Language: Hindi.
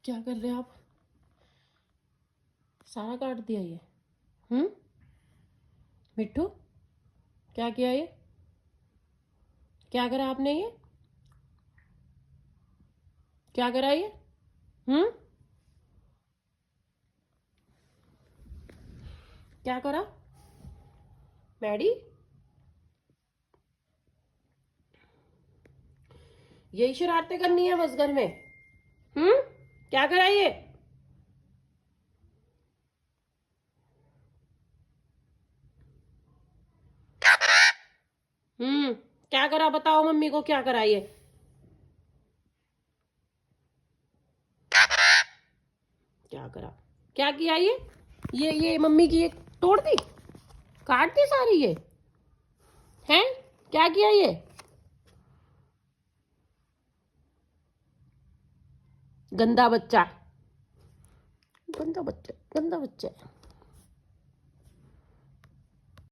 क्या कर रहे हैं आप? सारा काट दिया ये। मिट्टू, क्या किया ये? क्या करा आपने ये? क्या करा ये? क्या करा मैडी? यही शरारतें करनी है बस घर में? क्या करा ये? क्या करा, बताओ मम्मी को, क्या करा ये? क्या करा? क्या किया ये मम्मी की ये तोड़ दी, काट दी सारी ये? हैं? क्या किया ये? गंदा बच्चा, गंदा बच्चा, गंदा बच्चा।